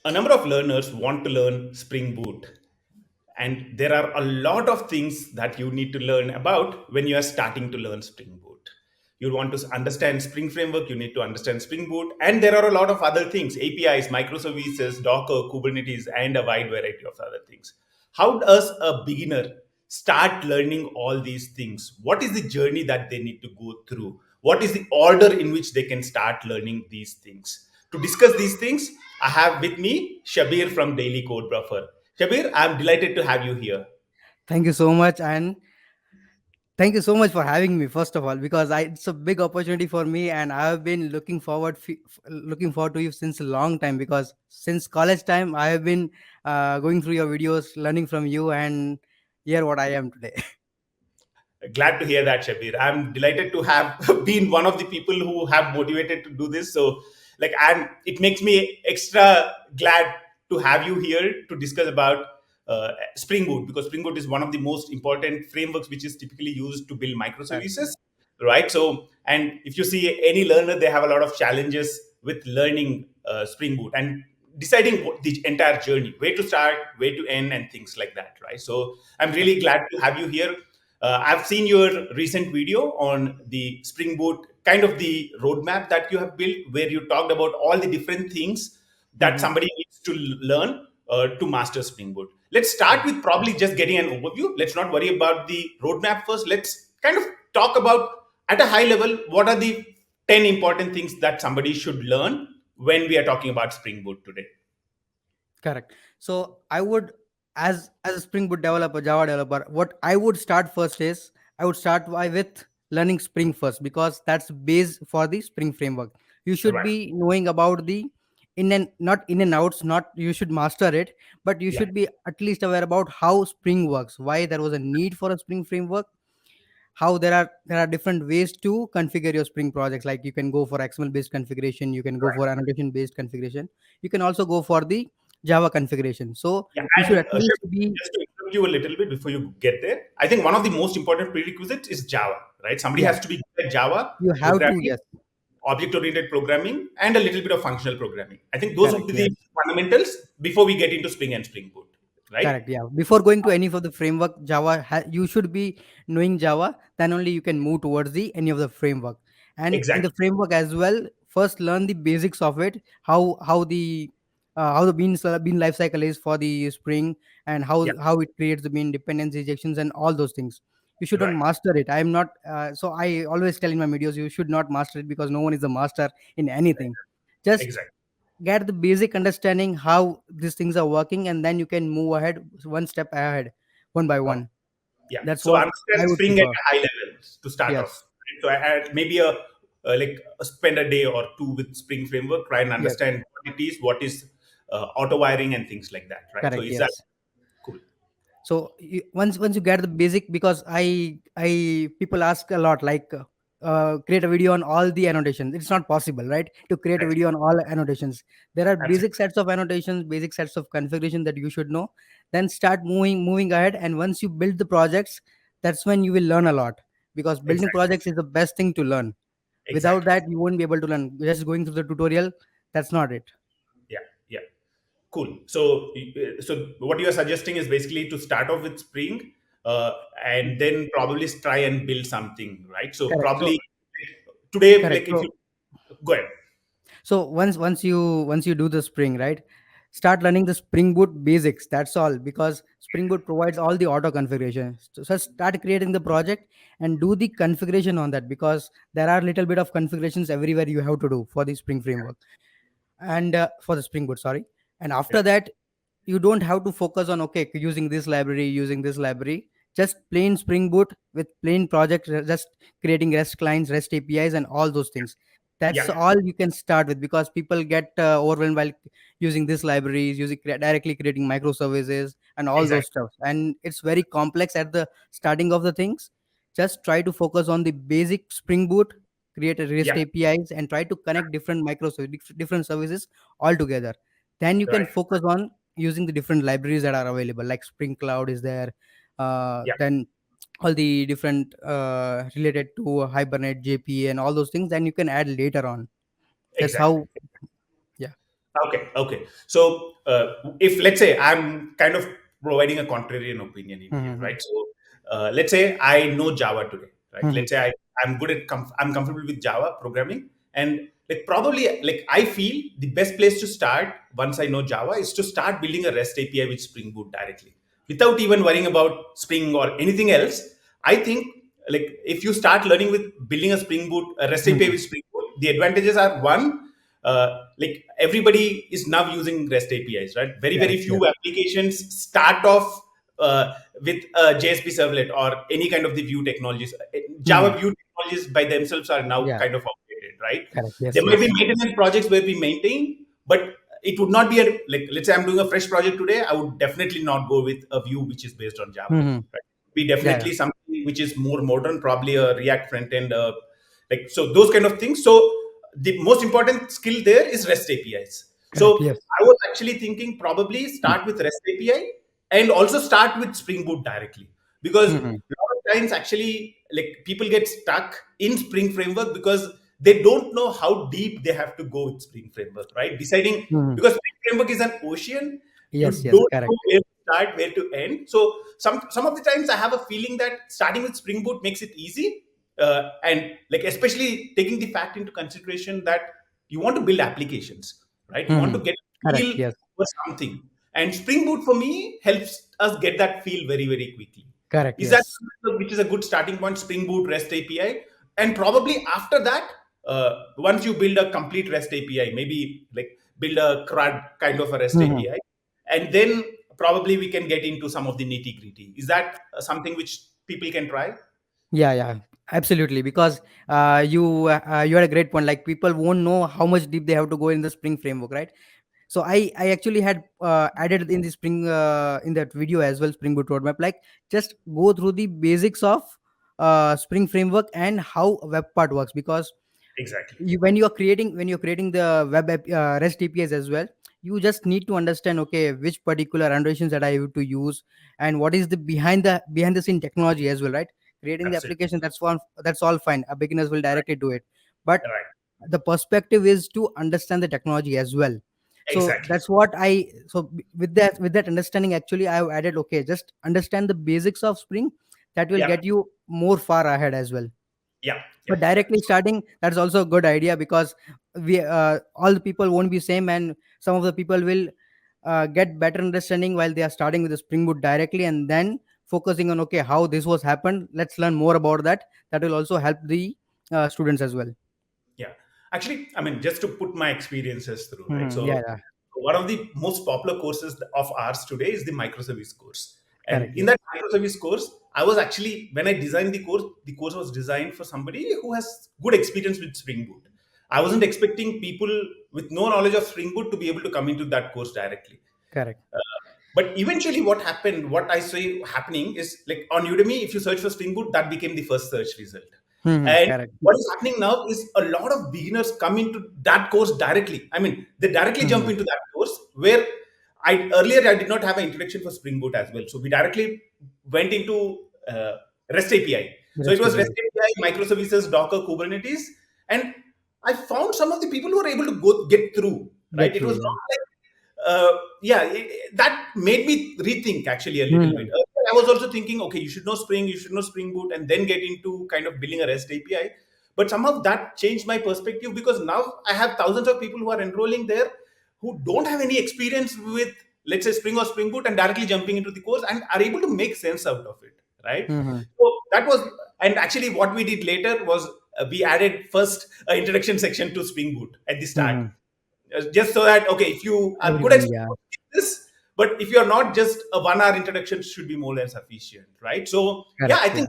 A number of learners want to learn Spring Boot, and there are a lot of things that you need to learn about when you are starting to learn Spring Boot. You want to understand Spring Framework, you need to understand Spring Boot, and there are a lot of other things: APIs, microservices, Docker, Kubernetes, and a wide variety of other things. How does a beginner start learning all these things? What is the journey that they need to go through? What is the order in which they can start learning these things? To discuss these things, I have with me Shabir from Daily Code Buffer. Shabir, I'm delighted to have you here. Thank you so much, and thank you so much for having me. First of all, because it's a big opportunity for me, and I have been looking forward to you since a long time. Because since college time, I have been going through your videos, learning from you, and here what I am today. Glad to hear that, Shabir. I'm delighted to have been one of the people who have motivated to do this. So, and it makes me extra glad to have you here to discuss about Spring Boot, because Spring Boot is one of the most important frameworks which is typically used to build Correct. microservices, right? So, and if you see any learner, they have a lot of challenges with learning Spring Boot and deciding the entire journey, where to start, where to end, and things like that, right? So, I'm really glad to have you here. I've seen your recent video on the Spring Boot, kind of the roadmap that you have built, where you talked about all the different things that Mhm. somebody needs to learn to master Spring Boot. Let's start with probably just getting an overview. Let's not worry about the roadmap first. Let's kind of talk about, at a high level, what are the 10 important things that somebody should learn when we are talking about Spring Boot today. Correct. So I would, as a Spring Boot developer, Java developer, what I would start first is I would start with learning Spring first, because that's base for the Spring framework. You should Right. be knowing about the in and outs. Not you should master it, but you Yeah. should be at least aware about how Spring works, why there was a need for a Spring framework, how there are different ways to configure your Spring projects. Like you can go for XML based configuration, you can go Right. for annotation based configuration, you can also go for the Java configuration. So Yeah, you should and at least be, just to interrupt you a little bit before you get there, I think one of the most important prerequisites is Java, right? Somebody yeah, has to be good at Java you have to, programming, yes. object-oriented programming, and a little bit of functional programming. I think those would Correct, be yes. the fundamentals before we get into Spring and Spring Boot, right? Correct, yeah. Before going to any of the framework, you should be knowing Java. Then only you can move towards the any of the framework. And in the Exactly. framework as well, first learn the basics of it. How the bean life cycle is for the Spring, and Yeah. how it creates the bean dependency injections and all those things. You should not Right. master it. I am not. So I always tell in my videos, you should not master it, because no one is a master in anything. Just Exactly. get the basic understanding how these things are working, and then you can move ahead one step ahead, one by Okay. one. Yeah. That's So what understand I would Spring at prefer. a high level to start off. Yes, Right? So I had maybe spend a day or two with Spring framework, try and yes, understand what is auto wiring and things like that, right? So correct, is that yes. cool? So once you get the basic, because I people ask a lot, like create a video on all the annotations. It's not possible, right, to create a Right. video on all annotations. There are basic Absolutely. sets of annotations, basic sets of configuration that you should know. Then start moving ahead, and once you build the projects, that's when you will learn a lot, because building Exactly. projects is the best thing to learn. Without Exactly. that, you won't be able to learn. Just going through the tutorial, that's not it. Yeah. Yeah. Cool. So, so what you are suggesting is basically to start off with Spring, and then probably try and build something, right? So Correct. probably today, Correct like if so you go ahead. once you do the Spring, right, start learning the Spring Boot basics. That's all, because Spring Boot provides all the auto configuration. So start creating the project and do the configuration on that, because there are little bit of configurations everywhere you have to do for the Spring framework, and for the Spring Boot, sorry. And Yeah. after that, you don't have to focus on, okay, using this library. Just plain Spring Boot with plain project, just creating REST clients, REST APIs, and all those things. That's Yeah. all you can start with, because people get overwhelmed while using these libraries, directly creating microservices and all those Exactly. stuff, and it's very complex at the starting of the things. Just try to focus on the basic Spring Boot, create a REST Yeah. APIs, and try to connect different different services all together. Then you can Right. focus on using the different libraries that are available, like Spring Cloud is there. Yeah. Then all the different related to Hibernate, JPA, and all those things, then you can add later on. That's Exactly. how. Yeah. Okay. So, if let's say I'm kind of providing a contrarian opinion in here, Mm-hmm. right? So, let's say I know Java today, right? Mm-hmm. Let's say I'm good at I'm comfortable with Java programming, and like probably like I feel the best place to start once I know Java is to start building a REST API with Spring Boot directly, without even worrying about Spring or anything else. I think like if you start learning with building a Spring Boot, a REST API Mm-hmm. with Spring Boot, the advantages are one, like everybody is now using REST APIs, right? Very, Yes, very yes. few applications start off with a JSP servlet or any kind of the Vue technologies. Mm-hmm. Java Vue technologies by themselves are now Yeah, kind of outdated, right? correct. There Yes, might be yes. maintenance projects where we maintain, but it would not be a like. Let's say I'm doing a fresh project today. I would definitely not go with a Vue which is based on Java. Mm-hmm. Right? Be Yeah, yeah. definitely something which is more modern, probably a React front end, like so those kind of things. So the most important skill there is REST APIs. So Correct. Yes. I was actually thinking probably start with REST API and also start with Spring Boot directly, because a Mm-hmm. lot of times actually like people get stuck in Spring Framework because they don't know how deep they have to go with Spring Framework, right? Deciding, Mm-hmm. because Spring Framework is an ocean, you Yes, yes. don't Correct. know where to start, where to end. So some of the times I have a feeling that starting with Spring Boot makes it easy, and like especially taking the fact into consideration that you want to build applications, right? You want Mm-hmm. to get a Correct. feel Yes. for something, and Spring Boot for me helps us get that feel very, very quickly. Correct. Is that Yes. which is a good starting point? Spring Boot REST API, and probably after that, once you build a complete REST API, maybe like build a CRUD kind of a REST Mm-hmm. API, and then probably we can get into some of the nitty gritty. Is that something which people can try? Yeah, yeah, absolutely. Because you had a great point. Like people won't know how much deep they have to go in the Spring framework, right? So I actually had added in the Spring in that video as well, Spring Boot roadmap. Like just go through the basics of Spring framework and how web part works. Because Exactly. when you're creating the web app, REST APIs as well, you just need to understand, okay, which particular annotations that I have to use, and what is the behind the scene technology as well, right? Creating the Absolutely. application, that's all fine. Beginners will Right. directly do it, but Right. the perspective is to understand the technology as well. So Exactly. that's what with that understanding, actually I have added, okay, just understand the basics of Spring. That will Yeah. get you more far ahead as well. Yeah. Yeah. But Yeah. directly starting, that's also a good idea, because we all the people won't be same, and some of the people will get better understanding while they are starting with the Spring Boot directly, and then focusing on, okay, how this was happened, let's learn more about that. That will also help the students as well. Yeah. Actually, I mean, just to put my experiences through, right? Mhm. So, Yeah, yeah. one of the most popular courses of ours today is the microservice course. And Correct. in Yes. that microservice course, I was actually, when I designed the course was designed for somebody who has good experience with Spring Boot. I wasn't expecting people with no knowledge of Spring Boot to be able to come into that course directly. Correct. But eventually, what happened, what I say happening is like on Udemy, if you search for Spring Boot, that became the first search result. Mhm. And Correct. what is happening now is a lot of beginners come into that course directly. I mean, they directly jump Mhm. into that course where I did not have an introduction for Spring Boot as well. So we directly went into REST API. So it Rest was API. REST API, microservices, Docker, Kubernetes, and I found some of the people who were able to go get through. Right, Get it through. was Yeah. not like yeah, that made me rethink actually a little bit. Mhm. Earlier, I was also thinking, okay, you should know Spring, you should know Spring Boot, and then get into kind of building a REST API. But somehow that changed my perspective, because now I have thousands of people who are enrolling there who don't have any experience with, let's say, Spring or Spring Boot, and directly jumping into the course and are able to make sense out of it, right? Mhm. So that was, and actually, what we did later was we added first an introduction section to Spring Boot at the start, Mhm. just so that okay, if you are good at Everybody. Yeah. this, but if you're not, just a 1 hour introduction should be more than sufficient, right? So yeah, Correct. I Yeah. think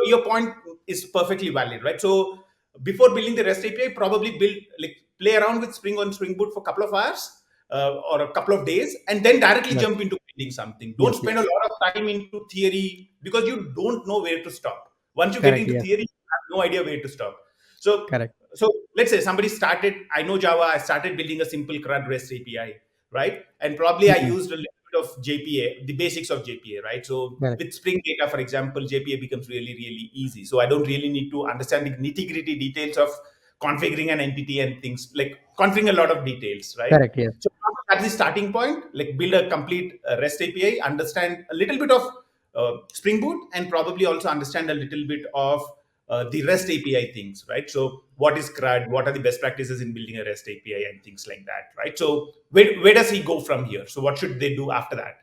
your point is perfectly valid, right? So before building the REST API, probably build, like, play around with Spring on Spring Boot for a couple of hours, or a couple of days, and then directly Yes. jump into building something. Don't Yes. spend a Yes. lot of time into theory, because you don't know where to stop. Once you get Correct. into Yes. theory, you have no idea where to stop. So Correct. so let's say somebody started, I know Java, I started building a simple CRUD REST API, right? And probably I Mhm. used a little bit of JPA, the basics of JPA, right? So Correct. with Spring Data, for example, JPA becomes really, really easy. So I don't really need to understand the nitty gritty details of configuring an entity and things like configuring a lot of details, right? Correct. Yes. So that's the starting point. Like build a complete REST API, understand a little bit of Spring Boot, and probably also understand a little bit of the REST API things, right? So what is CRUD? What are the best practices in building a REST API and things like that, right? So where does he go from here? So what should they do after that?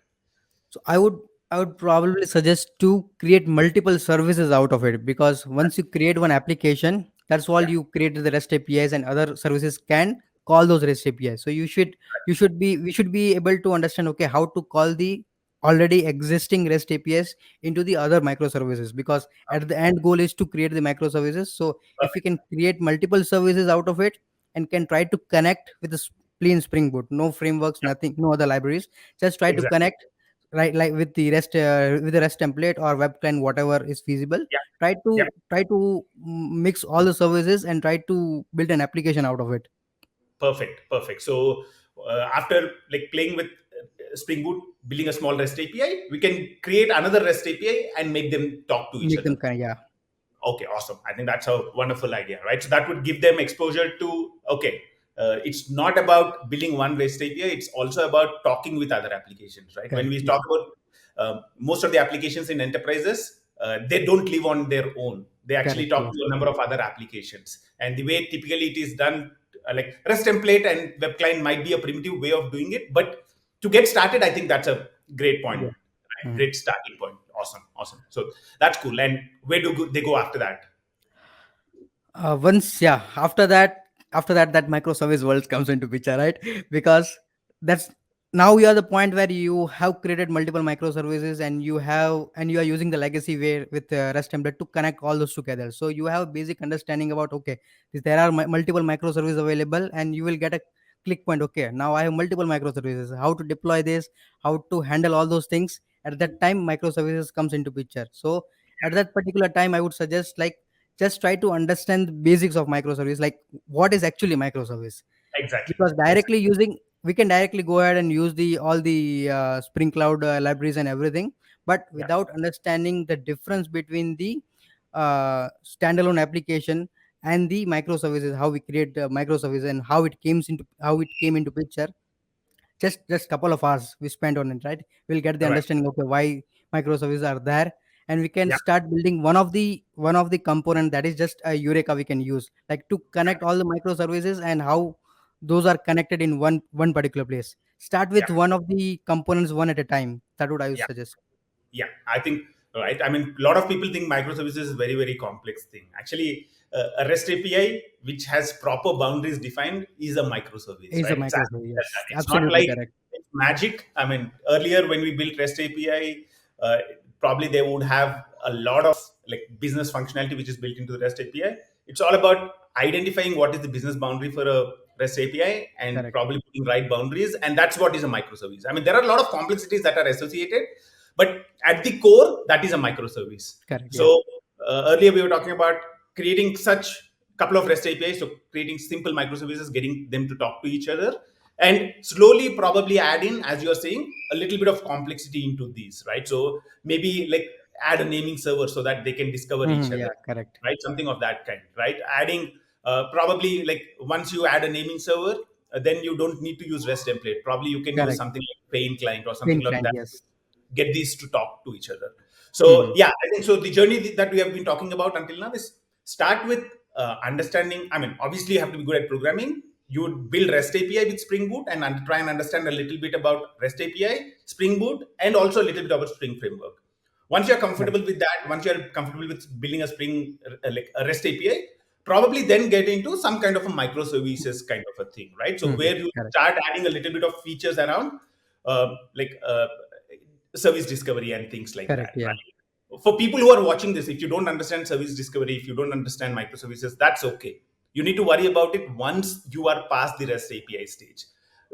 So I would probably suggest to create multiple services out of it, because once you create one application, that's all Yeah, you created the REST APIs, and other services can call those REST APIs. So we should be able to understand, okay, how to call the already existing REST APIs into the other microservices, because at the end goal is to create the microservices. So if we perfect. can create multiple services out of it and can try to connect with the plain Spring Boot, no frameworks, Yeah, nothing, no other libraries, just try to exactly. connect, right, like with the REST template or web client, whatever is feasible. Yeah, try yeah. to try to mix all the services and try to build an application out of it. Perfect, perfect. So after like playing with Spring Boot, building a small REST API, we can create another REST API and make them talk to each Make other. them kind, yeah. Okay, awesome. I think that's a wonderful idea, right? So that would give them exposure to, okay, it's not about building one REST API, it's also about talking with other applications, right? When Correct, we yeah. talk about most of the applications in enterprises, they don't live on their own. They actually Correct, talk yes. to a number of other applications. And the way typically it is done, like REST template and web client might be a primitive way of doing it. But to get started, I think that's a great point, Yeah. right? Mhm. Great starting point. Awesome, awesome. So that's cool. And where do they go after that? Once, yeah, after that that microservice world comes into picture, right? Because that's now you are the point where you have created multiple microservices, and you are using the legacy way with REST template to connect all those together. So you have a basic understanding about, okay, there are multiple microservices available, and you will get a click point. Okay, now I have multiple microservices, how to deploy this, how to handle all those things. At that time microservices comes into picture. So at that particular time I would suggest, like, just try to understand the basics of microservice, like what is actually microservice. Exactly. Because Exactly. directly using, we can directly go ahead and use the all the Spring Cloud libraries and everything, but Yeah. without understanding the difference between the standalone application and the microservices, how we create microservices and how it came into picture. Just couple of hours we spent on it, right? We'll get the Right. understanding, okay, why microservices are there, and we can Yeah. start building one of the component that is just a eureka we can use, like to connect all the microservices and how those are connected in one particular place. Start Yeah. with one of the components one at a time. That would I would Yeah. suggest. Yeah. I think right. I mean, a lot of people think microservices is a very very complex thing. Actually, a REST API which has proper boundaries defined is a microservice, Is a right? It's as microservice, simple as that. yes, It's not absolutely like correct. it's magic. I mean, earlier when we built REST API, uh, probably they would have a lot of like business functionality which is built into the REST API. It's all about identifying what is the business boundary for a REST API and Correct. probably putting right boundaries, and that's what is a microservice. I mean, there are a lot of complexities that are associated, but at the core, that is a microservice. Correct, yeah. So earlier we were talking about creating such couple of REST APIs, so creating simple microservices, getting them to talk to each other, and slowly probably add in, as you're saying, a little bit of complexity into these, right? So maybe like add a naming server so that they can discover each Mhm, other, yeah, correct. right? Something of that kind, right? Adding probably like once you add a naming server, then you don't need to use REST template. Probably you can use Correct. something like Paint Client or something Paint like client, that, yes. get these to talk to each other. So Mhm. yeah, I think so. The journey that we have been talking about until now is start with understanding. I mean, obviously you have to be good at programming. You would build REST API with Spring Boot and try and understand a little bit about REST API, Spring Boot, and also a little bit about Spring Framework. Once you're Correct. comfortable with that, once you're comfortable with building a Spring like a REST API, probably then get into some kind of a microservices kind of a thing, right? So Mhm, where you correct. start adding a little bit of features around like service discovery and things like Correct, that, yeah. right? For people who are watching this, if you don't understand service discovery, if you don't understand microservices, that's okay. You need to worry about it once you are past the REST API stage.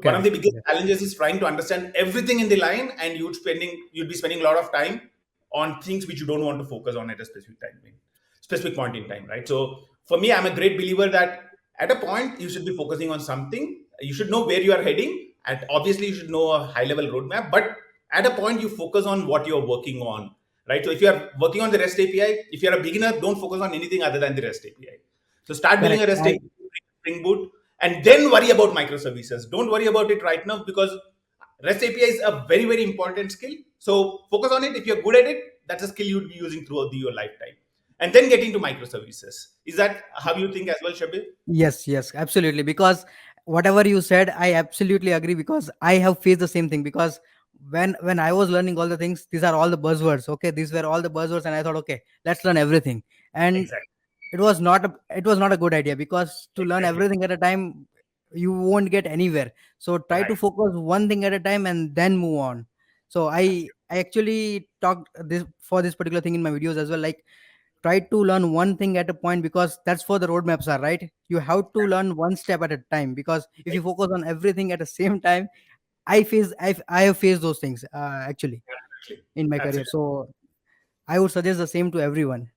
One of the Correct, biggest yeah. challenges is trying to understand everything in the line, and you'd be spending a lot of time on things which you don't want to focus on at a specific point in time, right? So for me, I'm a great believer that at a point you should be focusing on something. You should know where you are heading, and obviously you should know a high level roadmap. But at a point, you focus on what you're working on, right? So if you are working on the REST API, if you're a beginner, don't focus on anything other than the REST API. So start building Correct. a REST API, Spring Boot, and then worry about microservices. Don't worry about it right now, because REST API is a very, very important skill. So focus on it. If you're good at it, that's a skill you'd be using throughout your lifetime. And then get into microservices. Is that how you think as well, Shabir? Yes, yes, absolutely. Because whatever you said, I absolutely agree. Because I have faced the same thing. Because when I was learning all the things, these are all the buzzwords. Okay, these were all the buzzwords, and I thought, okay, let's learn everything. And Exactly. it was not a good idea, because to learn Exactly. everything at a time, you won't get anywhere. So try Right. to focus one thing at a time and then move on. So I actually talked this for this particular thing in my videos as well. Like, try to learn one thing at a point, because that's for the roadmaps are, right? You have to learn one step at a time, because if you focus on everything at the same time, I have faced those things, actually, Absolutely. in my career. Absolutely. So I would suggest the same to everyone.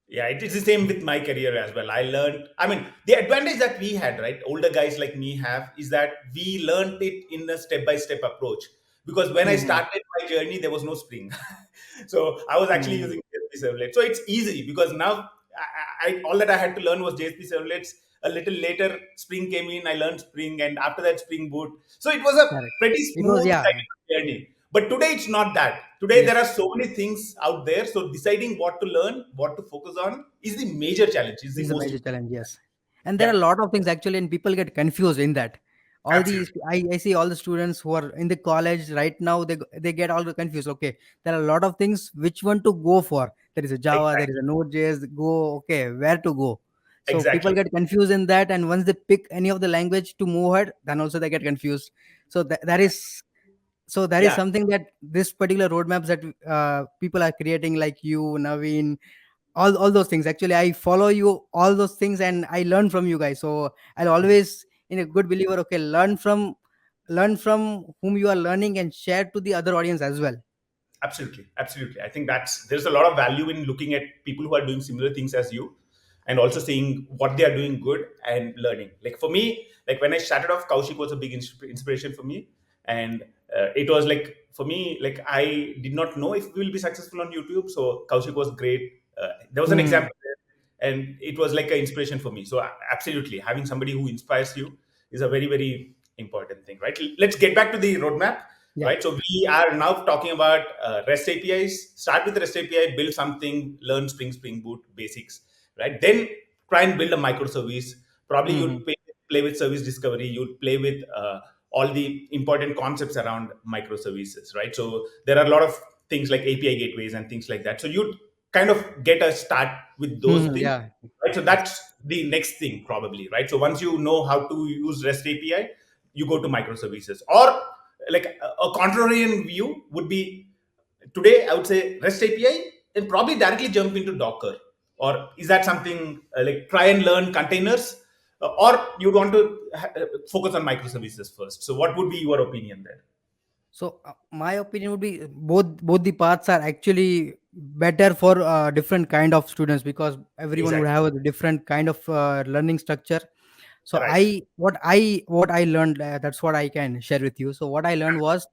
Yeah, it is the same with my career as well. I learned, I mean, the advantage that we had, right? Older guys like me have, is that we learned it in a step by step approach. Because when I Hmm. started my journey, there was no Spring. So I was actually Hmm. using JSP servlet. So it's easy, because now all that I had to learn was JSP servlets. A little later, Spring came in, I learned Spring, and after that, Spring Boot. So it was a Correct. pretty It was, smooth yeah. kind of journey. But today it's not that. Today there Yes. are so many things out there. So deciding what to learn, what to focus on is the major challenge, is the Is a most major important. challenge, yes. And there are Yeah, a lot of things actually, and people get confused in that. All these, absolutely. I see all the students who are in the college right now, they get all the confused. Okay, there are a lot of things, which one to go for. There is a Java, there is Exactly. a Node.js. Go, okay, where to go? So people Exactly. get confused in that, and once they pick any of the language to move ahead, then also they get confused. So that is Yeah, something that this particular roadmaps that people are creating, like you, Naveen, all those things. Actually, I follow you all those things, and I learn from you guys. So I'll always, in a good believer, okay, learn from whom you are learning, and share to the other audience as well. absolutely. Absolutely. I think there's a lot of value in looking at people who are doing similar things as you, and also seeing what they are doing good and learning. Like for me, like when I started off, Kaushik was a big inspiration for me. And it was like, for me, like I did not know if we will be successful on YouTube. So Kaushik was great. There was an Hmm. example there, and it was like an inspiration for me. So absolutely, having somebody who inspires you is a very, very important thing, right? Let's get back to the roadmap, Yeah. right? So we are now talking about REST APIs. Start with REST API, build something, learn Spring Boot basics, right? Then try and build a microservice. Probably Hmm. you'd play with service discovery. You'd play with all the important concepts around microservices, right? So there are a lot of things like API gateways and things like that. So you'd kind of get a start with those Hmm. things, Yeah. right? So Yes. that's the next thing probably, right? So once you know how to use REST API, you go to microservices. Or like a contrarian view would be, today I would say REST API and probably directly jump into Docker. Or is that something like try and learn containers, or you want to focus on microservices first? So what would be your opinion there? So my opinion would be, both the paths are actually better for different kind of students, because everyone would Exactly. have a different kind of learning structure. So Right. I what I learned, that's what I can share with you. So what I learned was,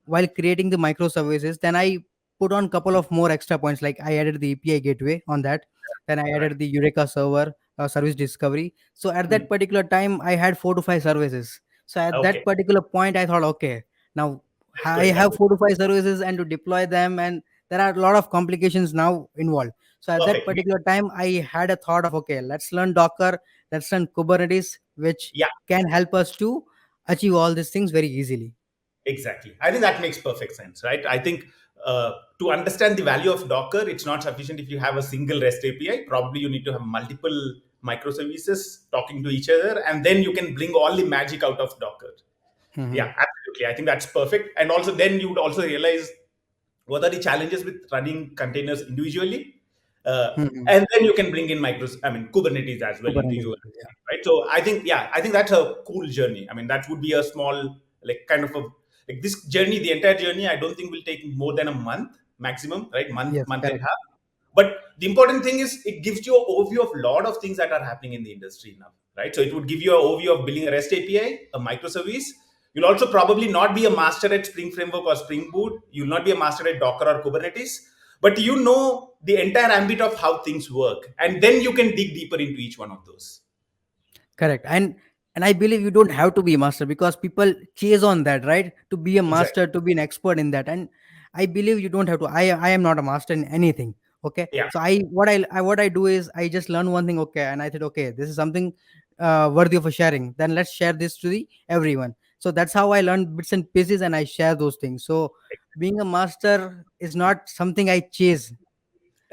while creating the microservices, then I put on couple of more extra points, like I added the API gateway on that, then I Right. added the Eureka server, service discovery. So at Hmm. that particular time, I had 4 to 5 services. So at Okay. that particular point, I thought, okay, now Let's go I in that have way. 4 to 5 services, and to deploy them, and there are a lot of complications now involved. So at that Perfect. particular time, I had a thought of, okay, let's learn Docker, let's learn Kubernetes, which Yeah. can help us to achieve all these things very easily. Exactly. I think that makes perfect sense, right? I think to understand the value of Docker, it's not sufficient if you have a single REST API. Probably you need to have multiple microservices talking to each other, and then you can bring all the magic out of Docker. Hmm. Yeah, absolutely. I think that's perfect. And also, then you would also realize what are the challenges with running containers individually, uh, Hmm. and then you can bring in Kubernetes as well into Kubernetes, your, yeah. right? So I think, yeah, I think that's a cool journey. I mean, that would be a small, like kind of a, like this journey, the entire journey, I don't think will take more than a month maximum, right? Yes, Month and a correct. half. But the important thing is it gives you an overview of a lot of things that are happening in the industry now, right? So it would give you an overview of building a REST API, a microservice. You'll also probably not be a master at Spring Framework or Spring Boot. You'll not be a master at Docker or Kubernetes, but you know the entire ambit of how things work. And then you can dig deeper into each one of those. Correct. And And I believe you don't have to be a master, because people chase on that, right? To be a Exactly. master, to be an expert in that. And I believe you don't have to. I am not a master in anything. Okay, Yeah. so what I do is I just learn one thing. Okay, and I said, okay, this is something worthy of a sharing, then let's share this to the everyone. So that's how I learn bits and pieces, and I share those things. So being a master is not something I chase.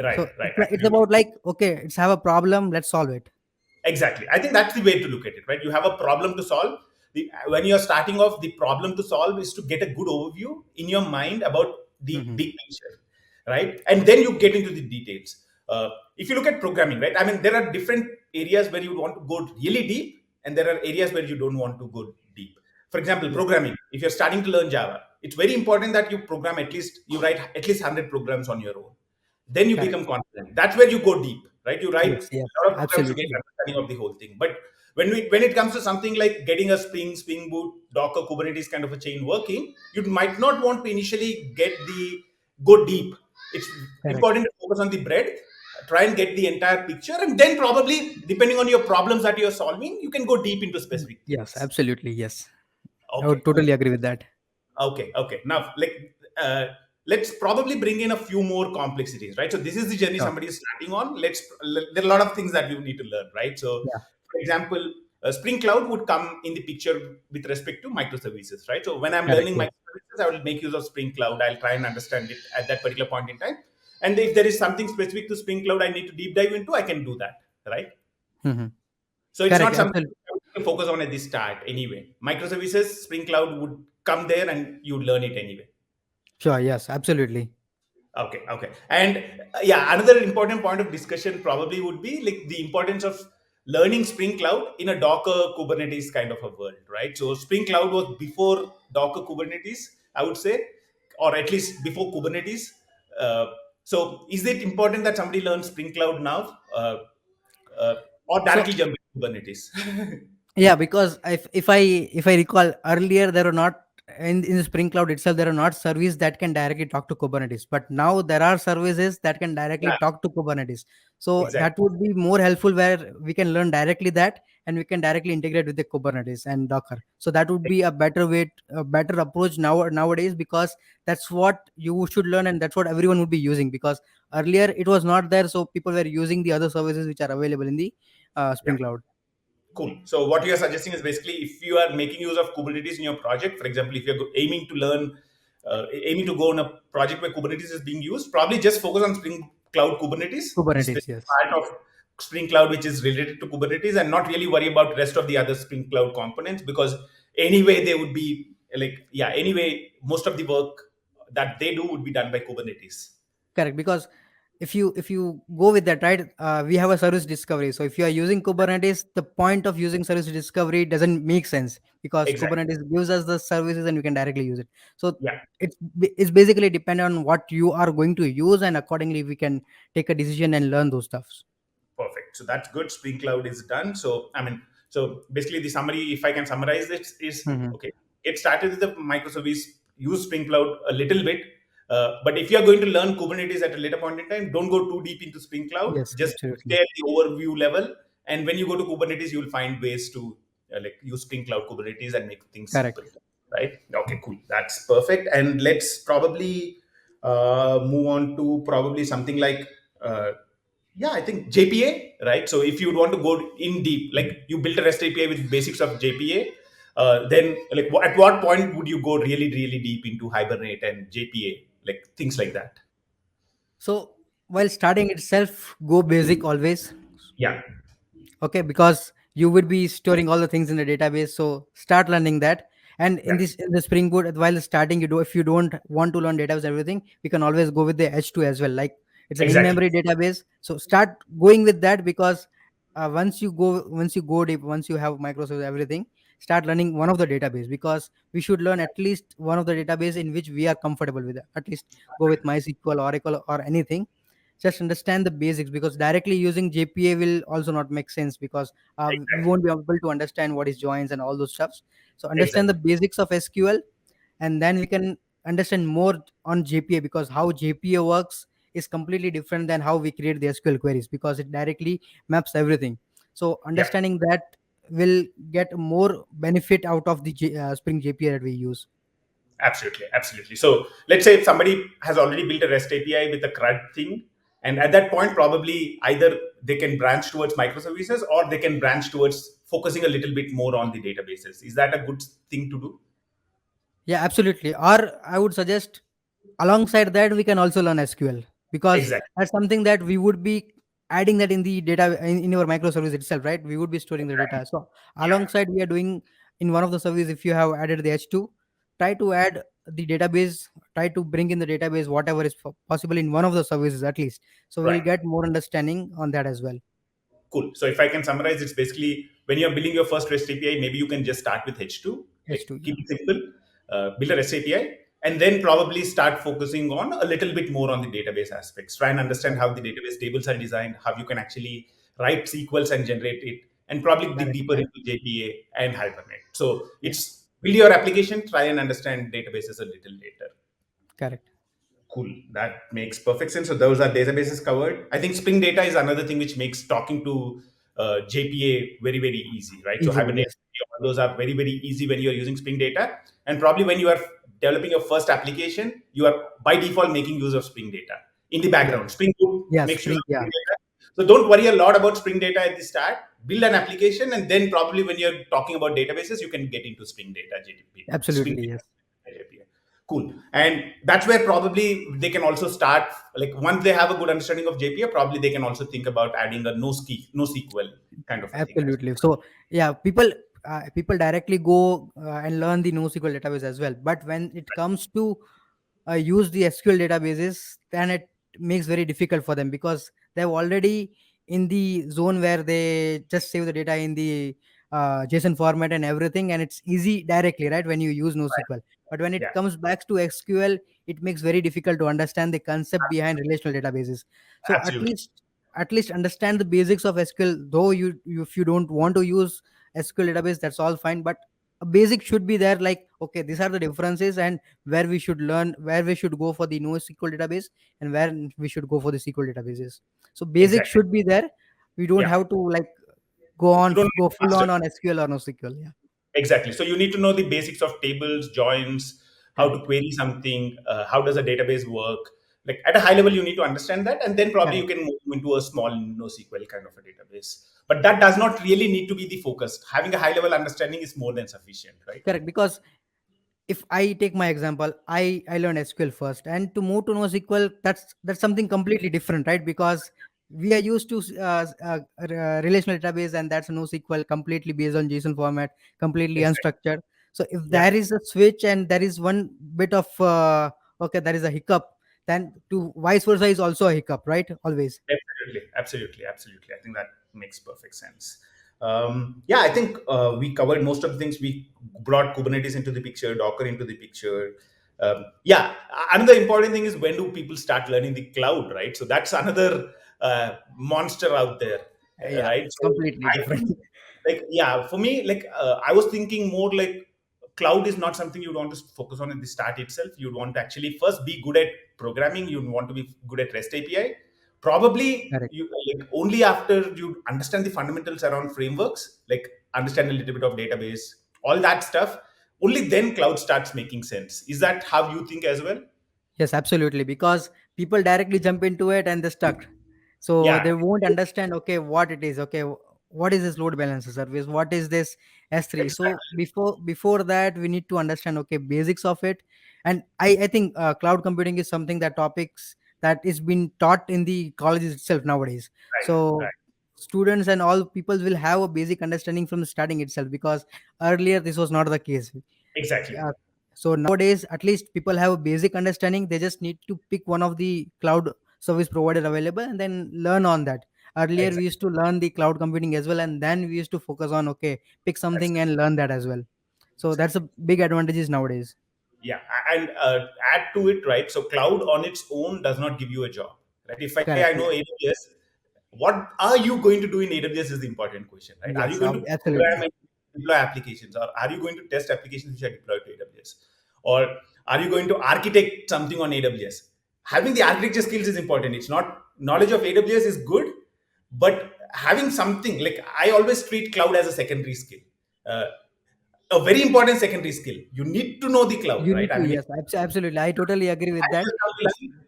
Right. So Right. it's Absolutely. about like, okay, let's have a problem, let's solve it. Exactly. I think that's the way to look at it, right? You have a problem to solve. When you're starting off, the problem to solve is to get a good overview in your mind about the Hmm. big picture, right? And then you get into the details. If you look at programming, right? I mean, there are different areas where you want to go really deep, and there are areas where you don't want to go deep. For example, Yes, programming. If you're starting to learn Java, it's very important that you write at least 100 programs on your own. Then you correct. become confident. That's where you go deep, right? You write Yes, yes, a lot of programs to get absolutely. understanding of the whole thing. But when it comes to something like getting a Spring Boot, Docker, Kubernetes kind of a chain working, you might not want to initially go deep. It's Correct. important to focus on the breadth, try and get the entire picture, and then probably depending on your problems that you're solving, you can go deep into specific Yes, things. absolutely. Yes. I Okay, would cool. totally agree with that. Okay, okay. Now, uh, let's probably bring in a few more complexities, right? So, this is the journey Sure. somebody is starting on. There are a lot of things that you need to learn, right? So, Yeah. for example, Spring Cloud would come in the picture with respect to microservices, right? So, when I'm Correct. learning Yes. microservices, I will make use of Spring Cloud. I'll try and understand it at that particular point in time. And if there is something specific to Spring Cloud I need to deep dive into, I can do that, right? Hmm. So it's Correct. not something Absolutely. you have to focus on at the start anyway. Microservices, Spring Cloud would come there and you learn it anyway. Sure. Yes. Absolutely. Okay, okay. And yeah, another important point of discussion probably would be like the importance of learning Spring Cloud in a Docker Kubernetes kind of a world, right? So Spring Cloud was before Docker Kubernetes, I would say, or at least before Kubernetes. Uh, so is it important that somebody learns Spring Cloud now, uh, or So directly jump into Kubernetes? yeah, because if I recall earlier, there were not in the Spring Cloud itself, there are not services that can directly talk to Kubernetes. But now there are services that can directly Yeah, talk to Kubernetes. So exactly. that would be more helpful, where we can learn directly that, and we can directly integrate with the Kubernetes and Docker. So that would be a better way, a better approach nowadays, because that's what you should learn, and that's what everyone would be using. Because earlier it was not there, so people were using the other services which are available in the Yeah. Spring Cloud. Cool. So what you are suggesting is basically if you are making use of Kubernetes in your project, for example, if you're aiming to learn, aiming to go on a project where Kubernetes is being used, probably just focus on Spring Cloud Kubernetes, the Kubernetes, specific yes. part of Spring Cloud which is related to Kubernetes, and not really worry about rest of the other Spring Cloud components because anyway they would be like anyway most of the work that they do would be done by Kubernetes. Correct, because if you go with that, right, we have a service discovery. So if you are using Kubernetes, the point of using service discovery doesn't make sense, because Exactly. Kubernetes gives us the services and we can directly use it. So Yeah. it's basically dependent on what you are going to use, and accordingly we can take a decision and learn those stuffs. Perfect. So that's good. Spring Cloud is done. So I mean, so basically the summary, if I can summarize this, is Hmm. okay. Get started with the microservice. Use Spring Cloud a little bit. But if you are going to learn Kubernetes at a later point in time, don't go too deep into Spring Cloud. Yes, Just stay absolutely. at the overview level. And when you go to Kubernetes, you'll find ways to like use Spring Cloud Kubernetes and make things Correct. simple. Right? Okay, cool. That's perfect. And let's probably move on to probably something like uh, yeah, I think JPA, right? So if you want to go in deep, like you build a REST API with basics of JPA, then like at what point would you go really, really deep into Hibernate and JPA, like things like that? So while starting itself, go basic always. Yeah, Okay, because you would be storing all the things in the database, so start learning that. And yeah, in the Spring Boot, while starting, you do if you don't want to learn database everything, we can always go with the H2 as well, like it's an exactly. in-memory database. So start going with that, because once you go deep, once you have Microsoft everything, start learning one of the database, because we should learn at least one of the database in which we are comfortable with. At least go with MySQL, Oracle, or anything. Just understand the basics, because directly using JPA will also not make sense, because we Exactly. won't be able to understand what is joins and all those stuffs. So understand the Exactly. basics of SQL, and then we can understand more on JPA, because how JPA works is completely different than how we create the SQL queries, because it directly maps everything. So Yeah. understanding that will get more benefit out of the Spring JPA that we use. Absolutely, absolutely. So let's say if somebody has already built a REST API with a CRUD thing, and at that point, probably either they can branch towards microservices or they can branch towards focusing a little bit more on the databases. Is that a good thing to do? Yeah, absolutely. Or I would suggest alongside that we can also learn SQL, because Exactly. that's something that we would be adding that in the data in your microservice itself, right? We would be storing the Right. data. So Yeah. alongside we are doing in one of the services, if you have added the H2, try to add the database, try to bring in the database whatever is possible in one of the services at least. So we'll Right. get more understanding on that as well. Cool. So if I can summarize, it's basically when you're building your first REST API, maybe you can just start with H2, like H2, keep yeah. it simple, build a REST API, and then probably start focusing on a little bit more on the database aspects. Try and understand Correct. how the database tables are designed, how you can actually write SQLs and generate it, and probably dig Correct. deeper into JPA and Hibernate. So Yeah. it's build your application, try and understand databases a little later. Correct. Cool. That makes perfect sense. So those are databases covered. I think Spring Data is another thing which makes talking to JPA very, very easy, right? So Easily, Hibernate, yes. all those are very, very easy when you're using Spring Data. And probably when you are developing your first application, you are by default making use of Spring Data in the Yeah. background. Spring Boot Yeah. makes use Spring. of Yeah. Spring Data. So don't worry a lot about Spring Data at the start. Build an application, and then probably when you're talking about databases, you can get into Spring Data, JDP, Spring Absolutely, yes. Data API. Cool. And that's where probably they can also start, like once they have a good understanding of JPA, probably they can also think about adding a no SQL kind of a thing as Absolutely. So yeah, people directly go and learn the NoSQL database as well. But when it comes to use the SQL databases, then it makes very difficult for them, because they're already in the zone where they just save the data in the JSON format and everything, and it's easy directly, right? When you use well. NoSQL. But when it Yeah, comes back to SQL, it makes very difficult to understand the concept behind relational databases. So absolutely. at least understand the basics of SQL. Though if you don't want to use SQL database, that's all fine. But a basic should be there. Like, okay, these are the differences, and where we should learn, where we should go for the NoSQL database, and where we should go for the SQL databases. So basic Exactly. should be there. We don't Yeah. have to like You don't need go to full master. on SQL or NoSQL. Yeah, Exactly. So you need to know the basics of tables, joins, how to correct, query something, how does a database work. Like at a high level, you need to understand that, and then probably you correct, can move into a small NoSQL kind of a database. But that does not really need to be the focus. Having a high level understanding is more than sufficient, right? correct. Because if I take my example, I learned SQL first, and to move to NoSQL, that's something completely different, right? Because we are used to relational database, and that's NoSQL completely based on JSON format, completely Exactly. unstructured. So if Yeah. there is a switch and there is one bit of okay, there is a hiccup, then to vice versa is also a hiccup, right? Always. Absolutely, absolutely, absolutely. I think that makes perfect sense. Yeah, I think we covered most of the things. We brought Kubernetes into the picture, Docker into the picture. Yeah, another important thing is when do people start learning the cloud, right? So that's another monster out there, Yeah, right? it's So completely I different. think, like, yeah, for me, like, I was thinking more like cloud is not something you'd want to focus on at the start itself. You'd want to actually first be good at programming. You'd want to be good at REST API. Probably Correct. you like only after you understand the fundamentals around frameworks, like understand a little bit of database, all that stuff, only then cloud starts making sense. Is that how you think as well? Yes, absolutely. Because people directly jump into it and they're stuck. So Yeah, they won't understand, okay, what it is. Okay, what is this load balancer service? What is this S3? So exactly. before that, we need to understand, okay, basics of it. And I think cloud computing is something that topics that is being taught in the colleges itself nowadays. Right, So right. students and all people will have a basic understanding from the starting itself, because earlier this was not the case. Exactly. uh, so nowadays, at least people have a basic understanding. They just need to pick one of the cloud service provider available and then learn on that. Earlier, we Exactly. used to learn the cloud computing as well, and then we used to focus on, okay, pick something Absolutely. and learn that as well. So that's a Exactly. big advantages nowadays. Yeah, and add to it, right? So cloud on its own does not give you a job, right? If I Correct. know Yeah. AWS, what are you going to do in AWS is the important question, right? Are you Yes. going to program Absolutely. and deploy applications, or are you going to test applications which are deployed to AWS, or are you going to architect something on AWS? Having the architecture skills is important. It's not knowledge of AWS is good, but having something like, I always treat cloud as a secondary skill, uh, a very important secondary skill. You need to know the cloud, You right? need I to, mean, yes, absolutely. I totally agree with 5 that. years down the It's line,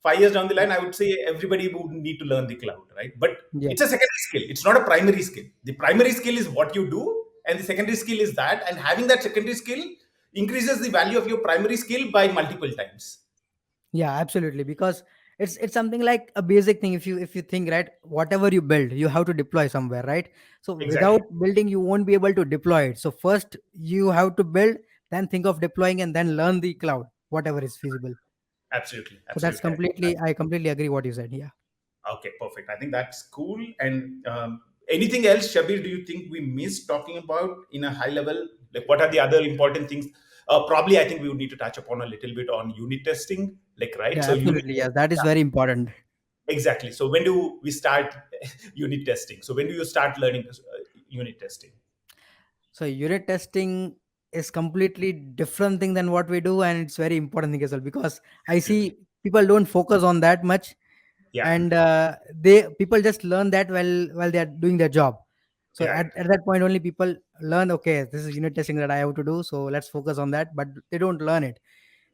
5 years down the line, I would say everybody would need to learn the cloud, right? But yes. it's a secondary skill. It's not a primary skill. The primary skill is what you do, and the secondary skill is that. And having that secondary skill increases the value of your primary skill by multiple times. Yeah, absolutely. Because it's something like a basic thing. If you think, right, whatever you build, you have to deploy somewhere, right? So without Exactly. building, you won't be able to deploy it. So first you have to build, then think of deploying, and then learn the cloud, whatever is feasible. Absolutely. So that's Absolutely. completely, I completely agree what you said. Yeah. Okay, perfect. I think that's cool. And anything else, Shabir, do you think we missed talking about in a high level? Like, what are the other important things? Probably, I think we would need to touch upon a little bit on unit testing, like, right? Yeah, So, unit absolutely. Yeah, testing, that is very important. exactly. So, when do we start unit testing? So, when do you start learning unit testing? So unit testing is completely different thing than what we do, and it's very important thing as well, because I Absolutely. see people don't focus on that much, Yeah. and they people just learn that while they are doing their job. So Yeah. at that point only people learn, okay, this is unit testing that I have to do, so let's focus on that, but they don't learn it.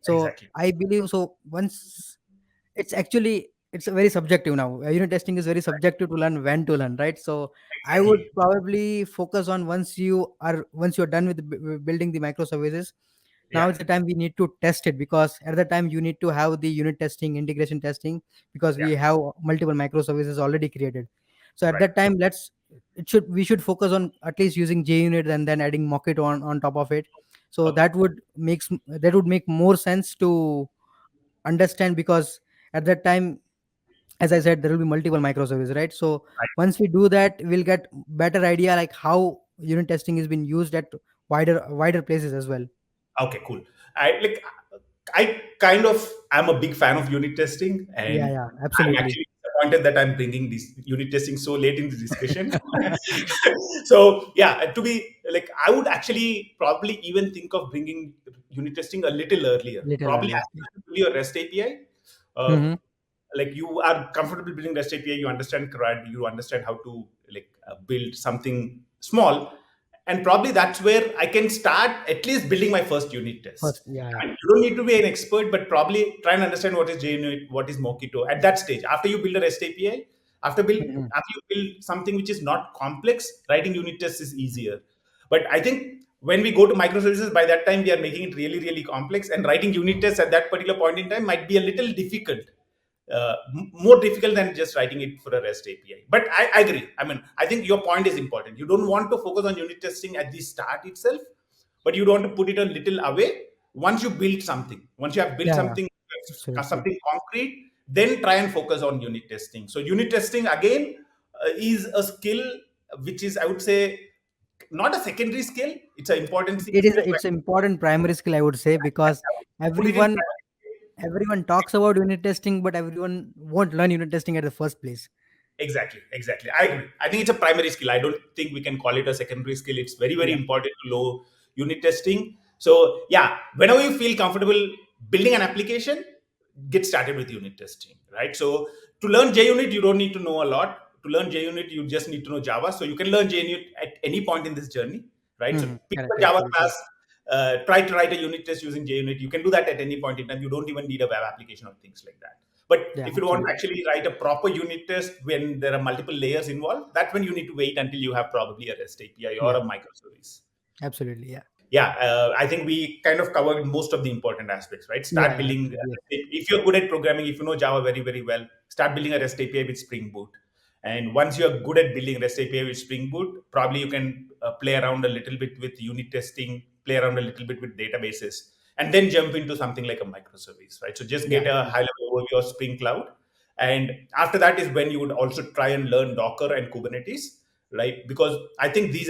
So Exactly. I believe, so once, it's actually, it's a very subjective now. Unit testing is very subjective to learn when to learn, right? So I would Exactly. probably focus on, once you're done with building the microservices, now Yeah. is the time we need to test it, because at the time you need to have the unit testing, integration testing, because Yeah. we have multiple microservices already created. So at Right. that time, we should focus on at least using JUnit and then adding Mockit on top of it. So Okay. that would make more sense to understand, because at that time, as I said, there will be multiple microservices, right? So once we do that, we'll get better idea like how unit testing is being used at wider places as well. Okay, cool. I like, I kind of am a big fan of unit testing, Yeah, and yeah, I'm absolutely. actually disappointed that I'm bringing this unit testing so late in the discussion. So yeah, to be like, I would actually probably even think of bringing unit testing a little earlier. Little Probably earlier. as you build your REST API. Uh, Mm-hmm. like, you are comfortable building REST API, you understand CRUD, you understand how to like build something small, and probably that's where I can start at least building my first unit test. First, yeah, I yeah. mean, you don't need to be an expert, but probably try and understand what is JUnit, what is Mockito at that stage. After you build a REST API, Mhm. after you build something which is not complex, writing unit tests is easier. But I think when we go to microservices, by that time we are making it really, really complex, and writing unit tests at that particular point in time might be a little difficult, more difficult than just writing it for a REST API. But I agree. I mean, I think your point is important. You don't want to focus on unit testing at the start itself, but you don't want to put it a little away. Once you build something, once you have built Yeah, yeah, something, absolutely. something concrete, then try and focus on unit testing. So unit testing again is a skill which is, I would say, not a secondary skill. It's an important skill. It's an important primary skill, I would say, because Put it in everyone everyone talks about unit testing, but everyone won't learn unit testing at the first place. exactly, exactly. I agree. I think it's a primary skill. I don't think we can call it a secondary skill. It's very, very Yeah. important to know unit testing. So, yeah, whenever you feel comfortable building an application, get started with unit testing, right? So, to learn JUnit, you don't need to know a lot. To learn JUnit, you just need to know Java. So, you can learn JUnit at any point in this journey, right? So, Hmm. pick Correct, a Java absolutely. class, try to write a unit test using JUnit. You can do that at any point in time. You don't even need a web application or things like that. But Yeah, if you want to absolutely. actually write a proper unit test when there are multiple layers involved, that's when you need to wait until you have probably a REST API or Yeah, a microservice. absolutely. Yeah. Yeah, I think we kind of covered most of the important aspects, right? Yeah, Start yeah, building. absolutely. Yes. If you're good at programming, if you know Java very, very well, start building a REST API with Spring Boot. And once you're good at building REST API with Spring Boot, probably you can play around a little bit with unit testing, play around a little bit with databases, and then jump into something like a microservice, right? So just Yeah, get a high level overview of Spring Cloud. And after that is when you would also try and learn Docker and Kubernetes, right? Because I think this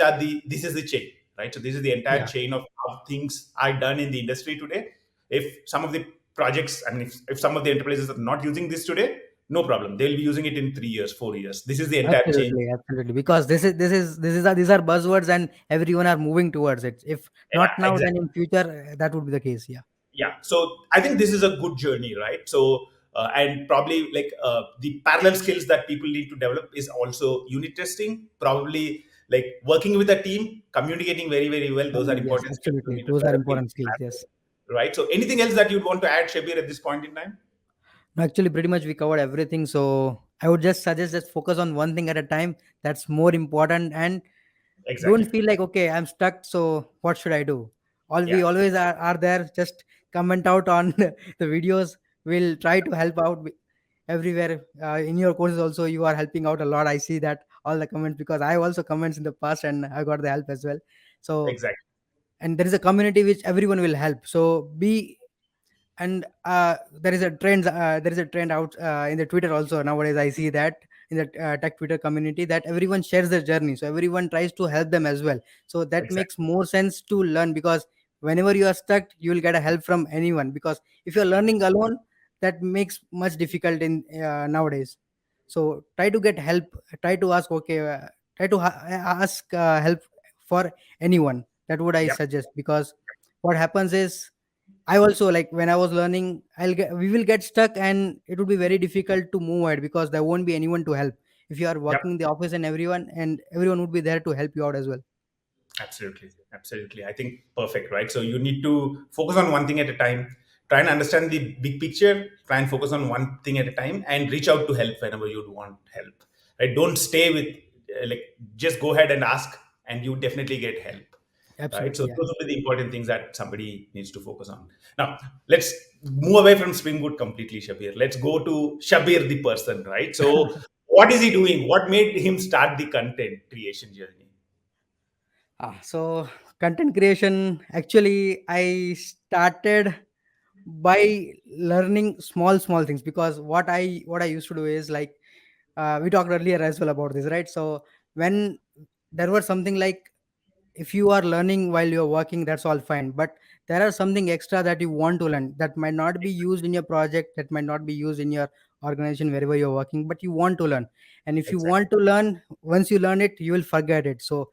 is the chain, right? So this is the entire yeah, chain of how things are done in the industry today. If some of the projects, I mean, if some of the enterprises are not using this today, no problem. They'll be using it in 3 years, 4 years. This is the entire chain. absolutely, absolutely. Because these are buzzwords, and everyone are moving towards it. If Yeah, not now, then exactly. in future, that would be the case. Yeah. Yeah. So I think this is a good journey, right? So and probably like the parallel skills that people need to develop is also unit testing, probably like working with a team, communicating very very well. Those are Yes, important skills you absolutely. need to Those are develop in important skills. Yes. parallel, right? So anything else that you'd want to add, Shabir, at this point in time? No, actually, pretty much we covered everything. So I would just suggest just focus on one thing at a time. That's more important, and don't Exactly. feel like okay, I'm stuck. So what should I do? All we Yeah. always are there. Just comment out on the videos. We'll try to help out everywhere. In your courses also, you are helping out a lot. I see that all the comments because I also comments in the past and I got the help as well. So Exactly. and there is a community which everyone will help. So be and there is a trend out in the Twitter also nowadays. I see that in the tech Twitter community that everyone shares their journey, so everyone tries to help them as well. So that makes Exactly. more sense to learn, because whenever you are stuck you will get a help from anyone, because if you're learning alone, that makes much difficult in nowadays. So try to get help, try to ask okay, try to ask help for anyone. That would I Yep. suggest, because what happens is I also, like, when I was learning, we will get stuck and it would be very difficult to move ahead because there won't be anyone to help. If you are Yep. working in the office and everyone would be there to help you out as well. Absolutely. Absolutely. I think perfect, right? So you need to focus on one thing at a time, try and understand the big picture, try and focus on one thing at a time, and reach out to help whenever you want help, right? Don't stay with, like, just go ahead and ask, and you definitely get help, right? So Absolutely, yeah. those are the important things that somebody needs to focus on. Now, let's move away from Spring Boot completely, Shabir. Let's go to Shabir, the person, right? So what is he doing? What made him start the content creation journey? So content creation, actually, I started by learning small things, because what I used to do is like, we talked earlier as well about this, right? So when there was something like, if you are learning while you're working, that's all fine, but there are something extra that you want to learn that might not be used in your project, that might not be used in your organization wherever you're working, but you want to learn. And if you Exactly. want to learn, once you learn it, you will forget it. So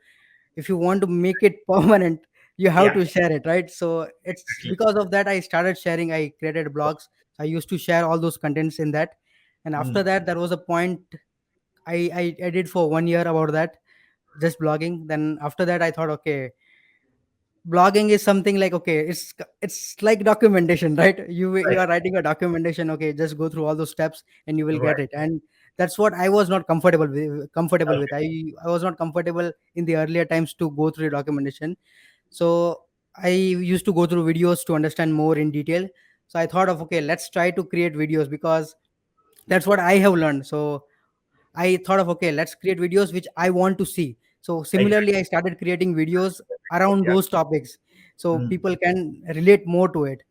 if you want to make it permanent, you have Yeah. to share it, right? So it's Exactly. because of that I started sharing. I created blogs. I used to share all those contents in that. And after Mm. that, there was a point I did for 1 year about that, just blogging. Then after that I thought, okay, blogging is something like, okay, it's like documentation, right? You Right. are writing a documentation. Okay, just go through all those steps and you will Right. get it. And that's what I was not comfortable with. Okay. I was not comfortable in the earlier times to go through the documentation. So I used to go through videos to understand more in detail. So I thought of, okay, let's try to create videos, because that's what I have learned. So I thought of, okay, let's create videos which I want to see. So similarly, Exactly. I started creating videos around Yeah. those topics so Mm. people can relate more to it.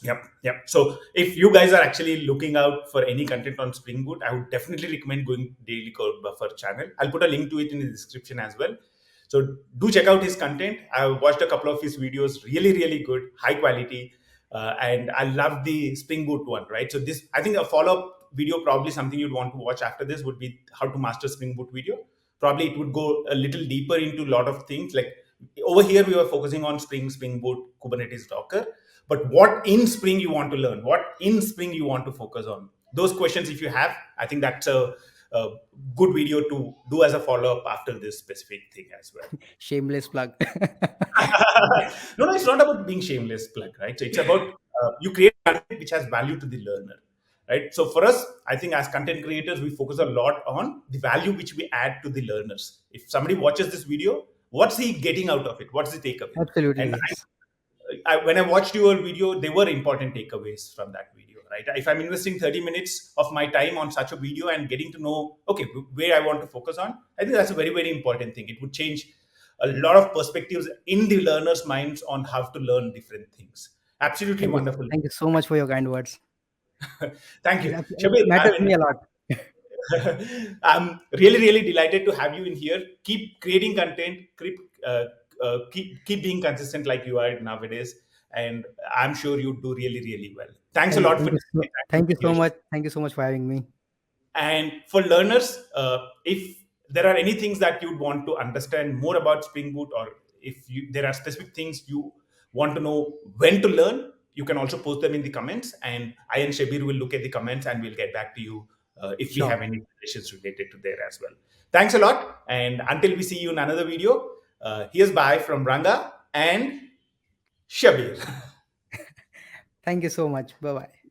Yep, yep. So if you guys are actually looking out for any content on Spring Boot, I would definitely recommend going Daily Code Buffer channel. I'll put a link to it in the description as well. So do check out his content. I've watched a couple of his videos, really, really good, high quality, and I love the Spring Boot one. Right. So this, I think, a follow up video, probably something you'd want to watch after this, would be how to master Spring Boot video. Probably it would go a little deeper into a lot of things. Like over here, we were focusing on Spring Boot, Kubernetes, Docker, but what in Spring you want to learn, what in Spring you want to focus on, those questions if you have, I think that's a good video to do as a follow-up after this specific thing as well. Shameless plug. No, no, it's not about being shameless plug, right? So it's about you create content which has value to the learner, right? So for us, I think as content creators, we focus a lot on the value which we add to the learners. If somebody watches this video, what's he getting out of it, what's the takeaway? Absolutely, And yes. when I watched your video, there were important takeaways from that video, right? If I'm investing 30 minutes of my time on such a video and getting to know, okay, where I want to focus on, I think that's a very, very important thing. It would change a lot of perspectives in the learners' minds on how to learn different things. Absolutely Thank you. wonderful. Thank you so much for your kind words. Thank It, you. it Shabir, I matters mean, me a lot. I'm really, really delighted to have you in here. Keep creating content, keep being consistent like you are nowadays, and I'm sure you do really, really well. Thanks a lot for taking the time to Thank you be so here. much. Thank you so much for having me. And for learners, if there are any things that you'd want to understand more about Spring Boot, or if there are specific things you want to know when to learn, you can also post them in the comments, and I and Shabir will look at the comments and we'll get back to you if we Sure. have any questions related to there as well. Thanks a lot, and until we see you in another video, here's bye from Ranga and Shabir. Thank you so much. Bye bye.